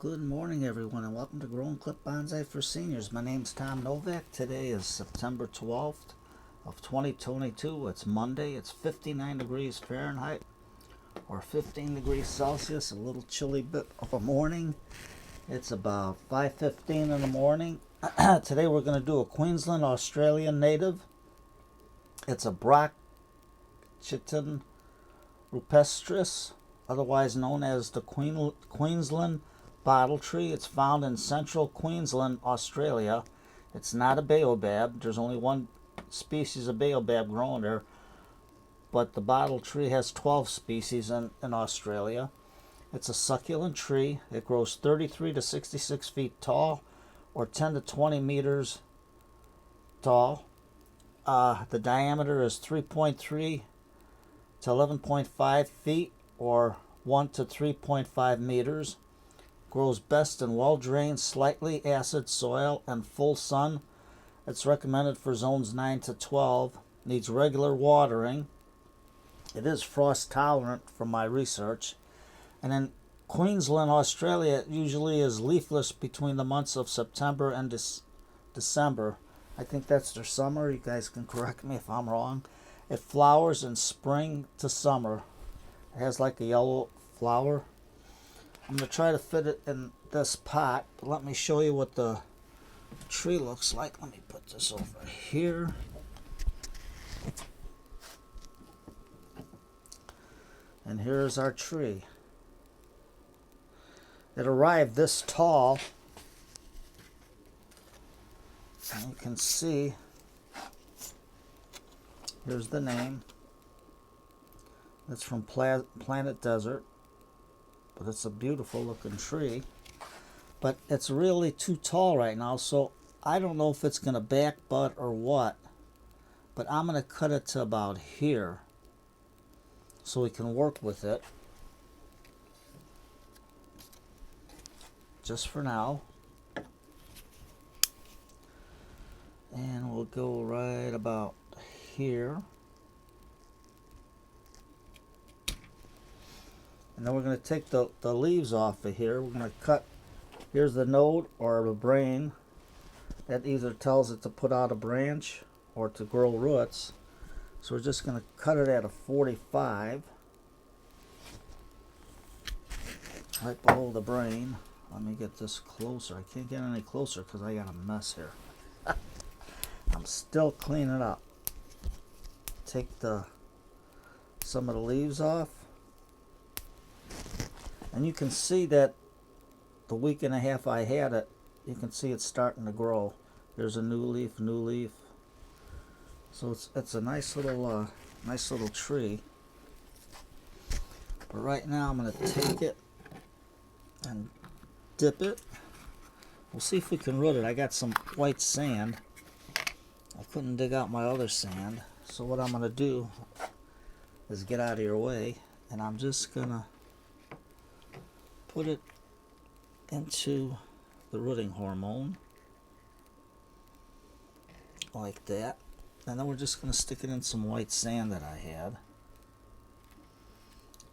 Good morning, everyone, and welcome to Growing Clip Bonsai for Seniors. My name's Tom Novak. Today is September 12th of 2022. It's Monday. It's 59 degrees Fahrenheit or 15 degrees Celsius. A little chilly bit of a morning. It's about 5:15 in the morning. Today we're going to do a Queensland, Australian native. It's a Brachychiton rupestris, otherwise known as the Queensland bottle tree. It's found in central Queensland, Australia. It's not a baobab. There's only one species of baobab growing there, but the bottle tree has 12 species in Australia. It's a succulent tree. It grows 33 to 66 feet tall, or 10 to 20 meters tall. The diameter is 3.3 to 11.5 feet, or 1 to 3.5 meters. Grows best in well-drained, slightly acid soil and full sun. It's recommended for zones 9 to 12. Needs regular watering. It is frost tolerant from my research. And in Queensland, Australia, it usually is leafless between the months of September and December. I think that's their summer. You guys can correct me if I'm wrong. It flowers in spring to summer. It has like a yellow flower. I'm going to try to fit it in this pot, but let me show you what the tree looks like. Let me put this over here. And here's our tree. It arrived this tall. And you can see, here's the name. It's from Planet Desert. But it's a beautiful looking tree. But it's really too tall right now, so I don't know if it's going to back bud or what. But I'm going to cut it to about here so we can work with it. Just for now. And we'll go right about here. And then we're going to take the leaves off of here. We're going to cut, here's the node or the brain. That either tells it to put out a branch or to grow roots. So we're just going to cut it at a 45. Right below the brain. Let me get this closer. I can't get any closer because I got a mess here. I'm still cleaning up. Take some of the leaves off. And you can see that the week and a half I had it, you can see it's starting to grow. There's a new leaf, new leaf. So it's a nice little tree. But right now I'm going to take it and dip it. We'll see if we can root it. I got some white sand. I couldn't dig out my other sand. So what I'm going to do is get out of your way, and I'm just going to put it into the rooting hormone like that, and then we're just going to stick it in some white sand that I had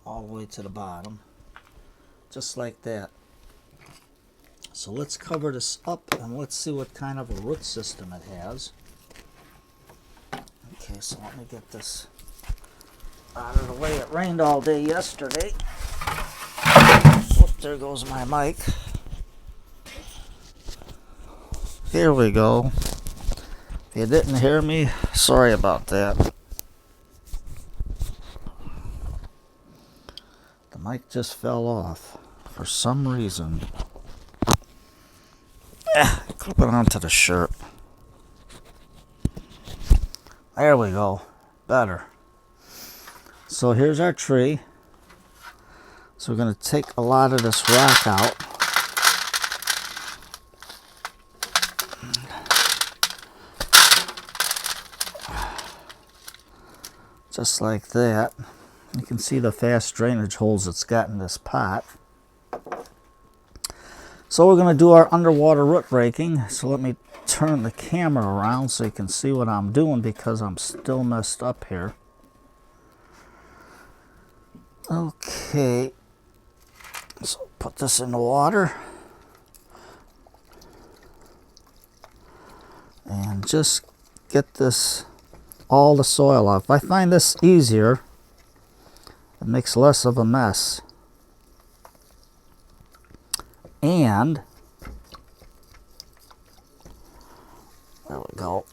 all the way to the bottom, just like that. So let's cover this up and let's see what kind of a root system it has. Okay, so let me get this out of the way. It rained all day yesterday. There goes my mic. Here we go. If you didn't hear me, sorry about that. The mic just fell off for some reason. Clip it onto the shirt. There we go. Better. So here's our tree. So we're going to take a lot of this rock out. Just like that. You can see the fast drainage holes it's got in this pot. So we're going to do our underwater root raking. So let me turn the camera around so you can see what I'm doing because I'm still messed up here. Okay. So put this in the water. just get this, all the soil off. I find this easier. It makes less of a mess. And there we go.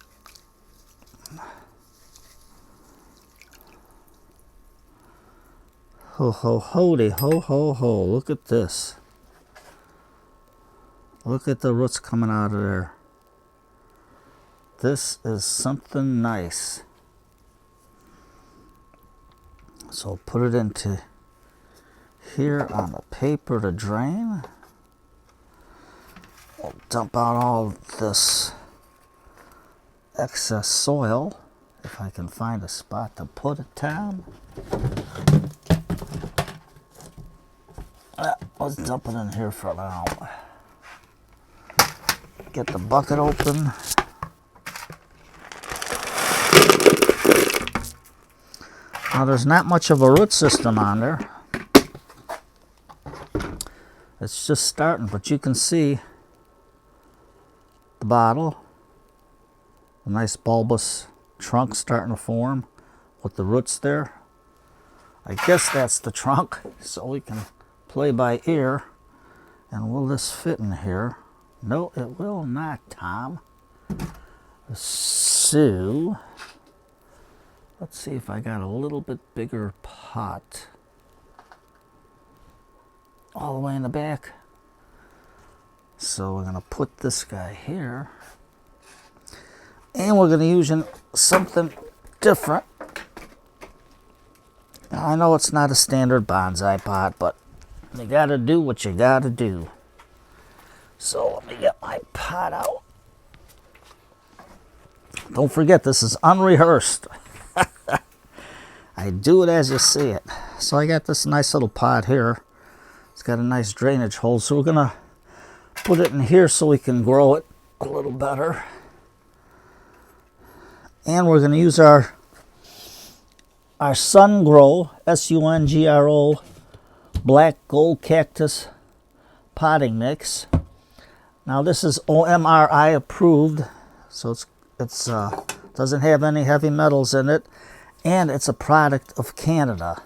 Ho ho hody, ho ho ho. Look at this. Look at the roots coming out of there. This is something nice. So put it into here on the paper to drain. We'll dump out all this excess soil, if I can find a spot to put it down. Let's dump it in here for now. Get the bucket open. Now there's not much of a root system on there. It's just starting, but you can see the bottle, a nice bulbous trunk starting to form with the roots there. I guess that's the trunk, so we can play by ear. And will this fit in here? No, it will not, Tom. So let's see if I got a little bit bigger pot. All the way in the back. So we're going to put this guy here. And we're going to use something different. Now, I know it's not a standard bonsai pot, but you got to do what you got to do. So let me get my pot out. Don't forget, this is unrehearsed. I do it as you see it. So I got this nice little pot here. It's got a nice drainage hole, so we're going to put it in here so we can grow it a little better. And we're going to use our Sungro, S-U-N-G-R-O, Black Gold Cactus potting mix. Now this is OMRI approved, so it doesn't have any heavy metals in it, and it's a product of Canada.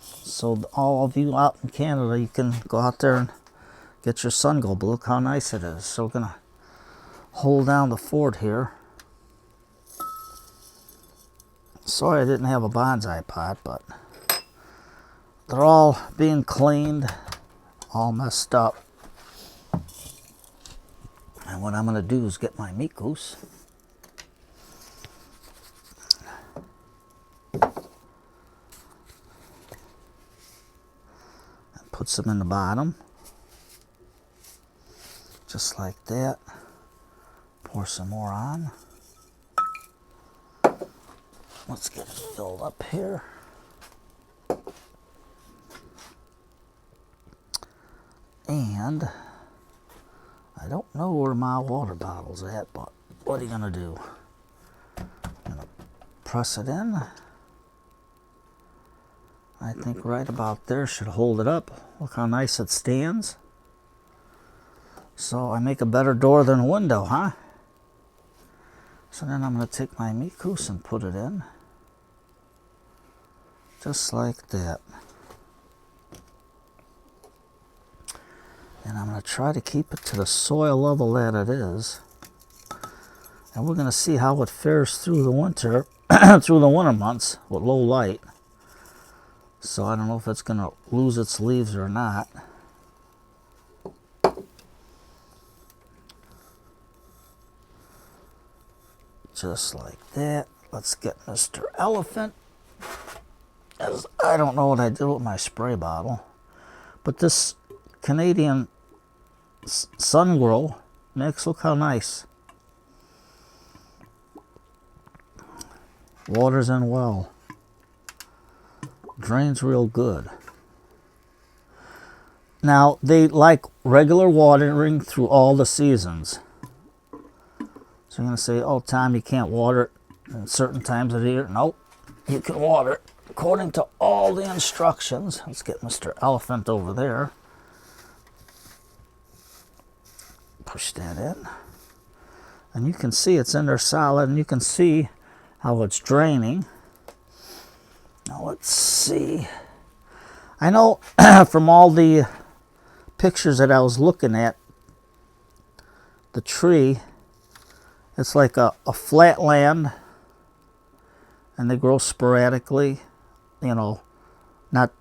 So all of you out in Canada, you can go out there and get your Sungro. But look how nice it is. So we're gonna hold down the fort here. Sorry I didn't have a bonsai pot, but they're all being cleaned, all messed up. And what I'm going to do is get my meat goose. And put some in the bottom. Just like that. Pour some more on. Let's get it filled up here. And I don't know where my water bottle's at, but what are you gonna do? I'm gonna press it in. I think right about there should hold it up. Look how nice it stands. So I make a better door than a window, huh? So then I'm gonna take my meat goose and put it in. Just like that. And I'm going to try to keep it to the soil level that it is. And we're going to see how it fares through the winter, through the winter months with low light. So I don't know if it's going to lose its leaves or not. Just like that. Let's get Mr. Elephant. As I don't know what I did with my spray bottle. But this Canadian Sungro mix, look how nice. Waters in well. Drains real good. Now, they like regular watering through all the seasons. So you're going to say, oh, Tom, you can't water it at certain times of the year. Nope, you can water it according to all the instructions. Let's get Mr. Elephant over there. Push that in. And you can see it's in there solid, and you can see how it's draining. Now let's see. I know from all the pictures that I was looking at, the tree, it's like a flat land, and they grow sporadically, you know, not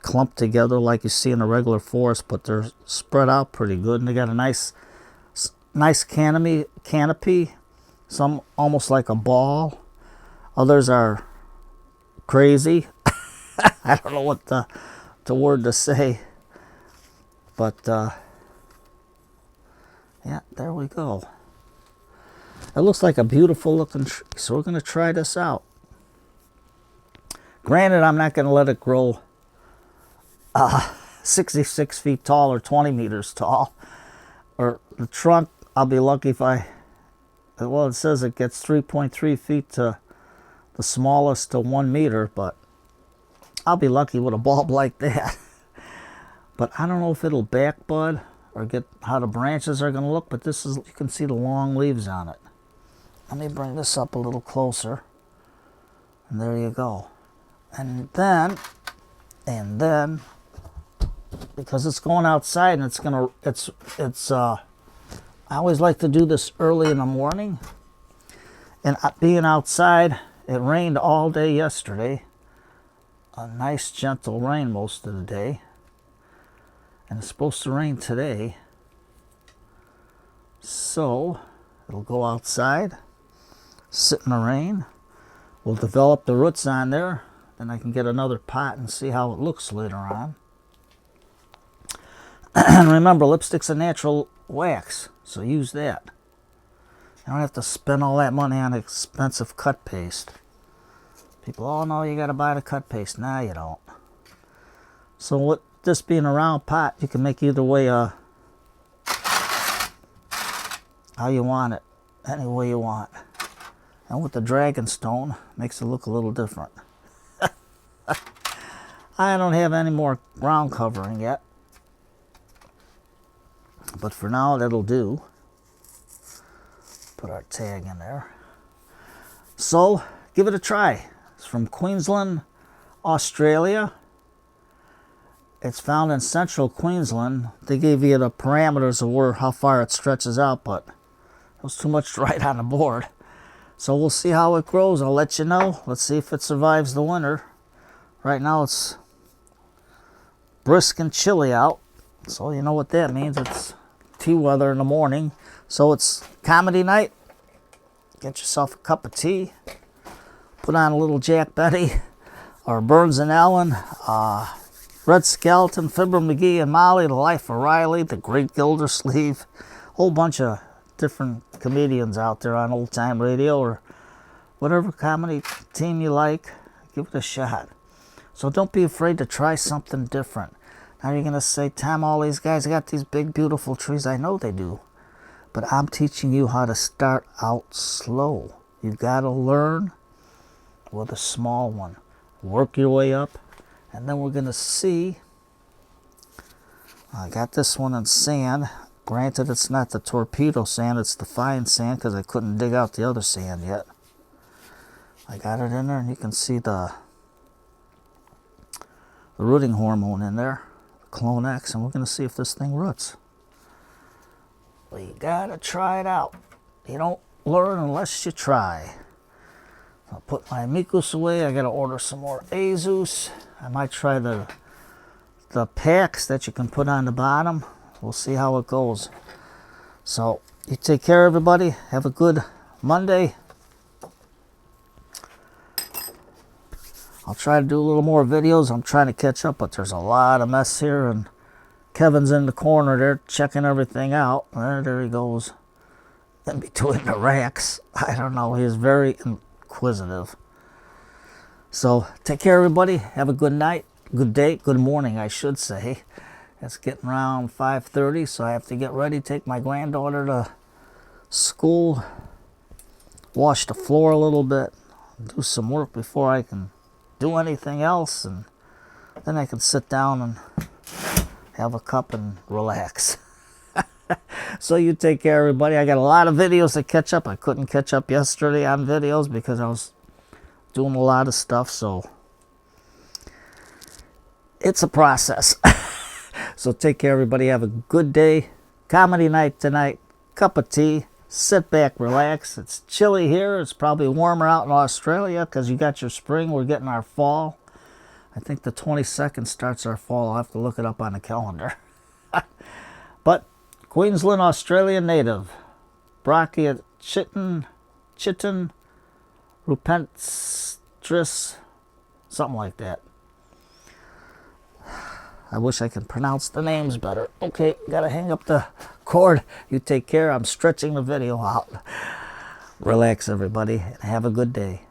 clumped together like you see in a regular forest, but they're spread out pretty good, and they got a nice canopy, some almost like a ball. Others are crazy. I don't know what the word to say, but yeah, there we go. It looks like a beautiful looking tree, so we're going to try this out. Granted, I'm not going to let it grow 66 feet tall or 20 meters tall. Or the trunk, I'll be lucky if well, it says it gets 3.3 feet to the smallest to 1 meter, but I'll be lucky with a bulb like that. But I don't know if it'll back bud or get how the branches are going to look, but this is, you can see the long leaves on it. Let me bring this up a little closer. And there you go. And then, because it's going outside, and I always like to do this early in the morning. And being outside, it rained all day yesterday. A nice gentle rain most of the day. And it's supposed to rain today. So, it'll go outside, sit in the rain. We'll develop the roots on there. Then I can get another pot and see how it looks later on. And remember, lipstick's a natural wax, so use that. You don't have to spend all that money on expensive cut paste. People, oh no, you gotta buy the cut paste. Nah, you don't. So with this being a round pot, you can make either way how you want it, any way you want. And with the dragon stone, makes it look a little different. I don't have any more ground covering yet, but for now that'll do. Put our tag in there. So give it a try. It's from Queensland, Australia. It's found in central Queensland. They gave you the parameters of how far it stretches out, but it was too much to write on the board. So we'll see how it grows. I'll let you know. Let's see if it survives the winter. Right now it's brisk and chilly out, so you know what that means. It's tea weather in the morning. So it's comedy night. Get yourself a cup of tea. Put on a little Jack Betty or Burns and Allen, Red Skeleton, Fibber McGee and Molly, The Life of Riley, The Great Gildersleeve. Whole bunch of different comedians out there on old time radio or whatever comedy team you like. Give it a shot. So don't be afraid to try something different. Now you're going to say, Tom, all these guys got these big, beautiful trees. I know they do. But I'm teaching you how to start out slow. You've got to learn with a small one. Work your way up. And then we're going to see. I got this one in sand. Granted, it's not the torpedo sand. It's the fine sand because I couldn't dig out the other sand yet. I got it in there, and you can see the rooting hormone in there, Clone X, and we're going to see if this thing roots. Well, you got to try it out. You don't learn unless you try. I'll put my amicus away. I got to order some more Azus. I might try the packs that you can put on the bottom. We'll see how it goes. So, you take care, everybody. Have a good Monday. I'll try to do a little more videos. I'm trying to catch up, but there's a lot of mess here, and Kevin's in the corner there checking everything out. There he goes. In between the racks. I don't know. He's very inquisitive. So, take care, everybody. Have a good night. Good day. Good morning, I should say. It's getting around 5:30, so I have to get ready, take my granddaughter to school, wash the floor a little bit, do some work before I can do anything else, and then I can sit down and have a cup and relax. So you take care, everybody. I got a lot of videos to catch up. I couldn't catch up yesterday on videos because I was doing a lot of stuff, so it's a process. So take care, everybody. Have a good day. Comedy night tonight. Cup of tea. Sit back, relax. It's chilly here. It's probably warmer out in Australia because you got your spring. We're getting our fall. I think the 22nd starts our fall. I'll have to look it up on the calendar. But Queensland, Australian native. Brachychiton, rupestris, something like that. I wish I could pronounce the names better. Okay, gotta hang up the cord. You take care. I'm stretching the video out. Relax, everybody, and have a good day.